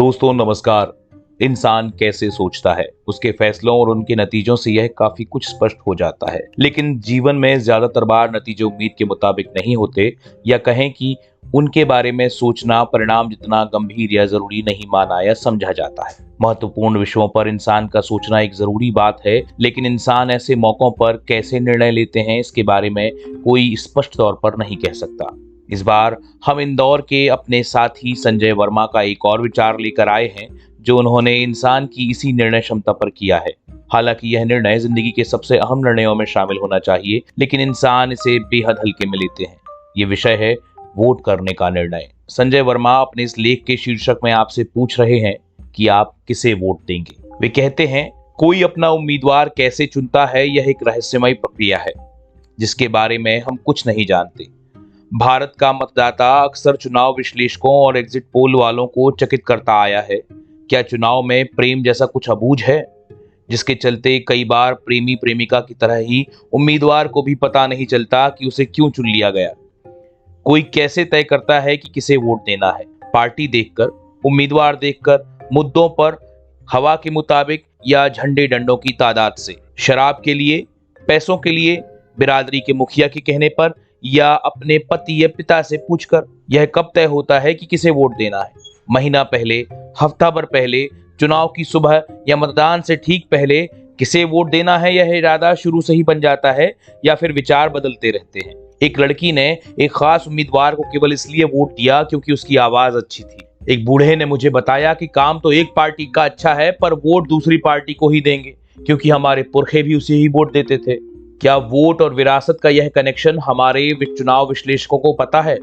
दोस्तों नमस्कार। इंसान कैसे सोचता है, उसके फैसलों और उनके नतीजों से यह काफी कुछ स्पष्ट हो जाता है। लेकिन जीवन में ज्यादातर बार नतीजे उम्मीद के मुताबिक नहीं होते, या कहें कि उनके बारे में सोचना परिणाम जितना गंभीर या जरूरी नहीं माना या समझा जाता है। महत्वपूर्ण विषयों पर इंसान का सोचना एक जरूरी बात है, लेकिन इंसान ऐसे मौकों पर कैसे निर्णय लेते हैं इसके बारे में कोई स्पष्ट तौर पर नहीं कह सकता। इस बार हम इंदौर के अपने साथी संजय वर्मा का एक और विचार लेकर आए हैं, जो उन्होंने इंसान की इसी निर्णय क्षमता पर किया है। हालांकि यह निर्णय जिंदगी के सबसे अहम निर्णयों में शामिल होना चाहिए, लेकिन इंसान इसे बेहद हल्के में लेते हैं। ये विषय है वोट करने का निर्णय। संजय वर्मा अपने इस लेख के शीर्षक में आपसे पूछ रहे हैं कि आप किसे वोट देंगे। वे कहते हैं, कोई अपना उम्मीदवार कैसे चुनता है, यह एक रहस्यमय प्रक्रिया है जिसके बारे में हम कुछ नहीं जानते। भारत का मतदाता अक्सर चुनाव विश्लेषकों और एग्जिट पोल वालों को चकित करता आया है। क्या चुनाव में प्रेम जैसा कुछ अबूझ है, जिसके चलते कई बार प्रेमी प्रेमिका की तरह ही उम्मीदवार को भी पता नहीं चलता कि उसे क्यों चुन लिया गया। कोई कैसे तय करता है कि किसे वोट देना है? पार्टी देखकर, उम्मीदवार देखकर, मुद्दों पर, हवा के मुताबिक, या झंडे डंडों की तादाद से? शराब के लिए, पैसों के लिए, बिरादरी के मुखिया के कहने पर, या अपने पति या पिता से पूछकर? यह कब तय होता है कि किसे वोट देना है? महीना पहले, हफ्ता भर पहले, चुनाव की सुबह, या मतदान से ठीक पहले किसे वोट देना है? यह इरादा शुरू से ही बन जाता है या फिर विचार बदलते रहते हैं? एक लड़की ने एक खास उम्मीदवार को केवल इसलिए वोट दिया क्योंकि उसकी आवाज अच्छी थी। एक बूढ़े ने मुझे बताया कि काम तो एक पार्टी का अच्छा है, पर वोट दूसरी पार्टी को ही देंगे क्योंकि हमारे पुरखे भी उसे ही वोट देते थे। क्या वोट और विरासत का यह कनेक्शन हमारे चुनाव विश्लेषकों को पता है?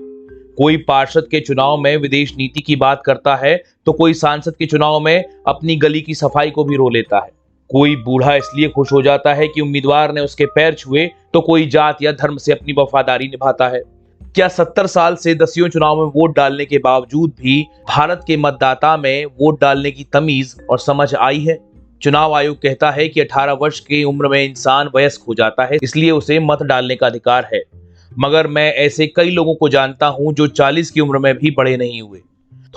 कोई पार्षद के चुनाव में विदेश नीति की बात करता है तो कोई सांसद के चुनाव में अपनी गली की सफाई को भी रो लेता है। कोई बूढ़ा इसलिए खुश हो जाता है कि उम्मीदवार ने उसके पैर छुए, तो कोई जात या धर्म से अपनी वफादारी निभाता है। क्या 70 साल से दसियों चुनाव में वोट डालने के बावजूद भी भारत के मतदाता में वोट डालने की तमीज और समझ आई है? चुनाव आयोग कहता है कि 18 वर्ष की उम्र में इंसान वयस्क हो जाता है, इसलिए उसे मत डालने का अधिकार है। मगर मैं ऐसे कई लोगों को जानता हूं जो 40 की उम्र में भी बड़े नहीं हुए।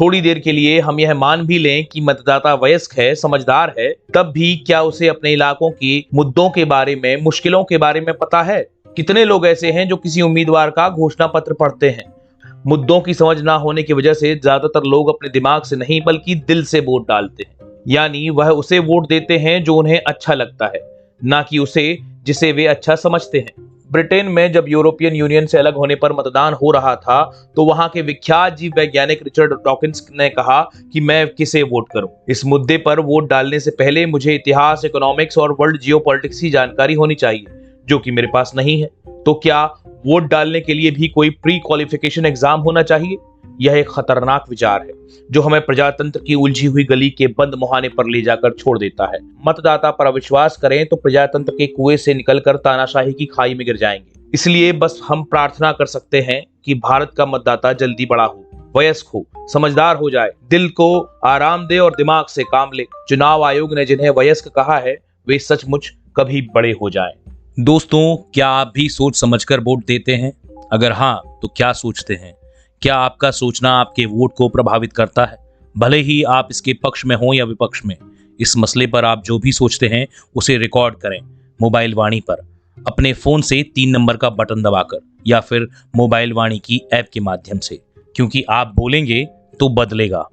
थोड़ी देर के लिए हम यह मान भी लें कि मतदाता वयस्क है, समझदार है, तब भी क्या उसे अपने इलाकों के मुद्दों के बारे में, मुश्किलों के बारे में पता है? कितने लोग ऐसे हैं जो किसी उम्मीदवार का घोषणा पत्र पढ़ते हैं? मुद्दों की समझ ना होने की वजह से ज्यादातर लोग अपने दिमाग से नहीं बल्कि दिल से वोट डालते हैं। यानी वह उसे वोट देते हैं जो उन्हें अच्छा लगता है, ना कि उसे जिसे वे अच्छा समझते हैं। ब्रिटेन में जब यूरोपियन यूनियन से अलग होने पर मतदान हो रहा था, तो वहां के विख्यात जीव वैज्ञानिक रिचर्ड डॉकिंस ने कहा कि मैं किसे वोट करूं। इस मुद्दे पर वोट डालने से पहले मुझे इतिहास, इकोनॉमिक्स और वर्ल्ड जियोपॉलिटिक्स की जानकारी होनी चाहिए, जो कि मेरे पास नहीं है। तो क्या वोट डालने के लिए भी कोई प्री क्वालिफिकेशन एग्जाम होना चाहिए? यह एक खतरनाक विचार है जो हमें प्रजातंत्र की उलझी हुई गली के बंद मुहाने पर ले जाकर छोड़ देता है। मतदाता पर अविश्वास करें तो प्रजातंत्र के कुएं से निकलकर तानाशाही की खाई में गिर जाएंगे। इसलिए बस हम प्रार्थना कर सकते हैं कि भारत का मतदाता जल्दी बड़ा हो, वयस्क हो, समझदार हो जाए, दिल को आराम दे और दिमाग से काम ले। चुनाव आयोग ने जिन्हें वयस्क कहा है, वे सचमुच कभी बड़े हो जाएं। दोस्तों, क्या आप भी सोच समझकर वोट देते हैं? अगर हाँ, तो क्या सोचते हैं? क्या आपका सोचना आपके वोट को प्रभावित करता है, भले ही आप इसके पक्ष में हो या विपक्ष में? इस मसले पर आप जो भी सोचते हैं उसे रिकॉर्ड करें मोबाइल वाणी पर, अपने फोन से 3 नंबर का बटन दबाकर, या फिर मोबाइल वाणी की ऐप के माध्यम से, क्योंकि आप बोलेंगे तो बदलेगा।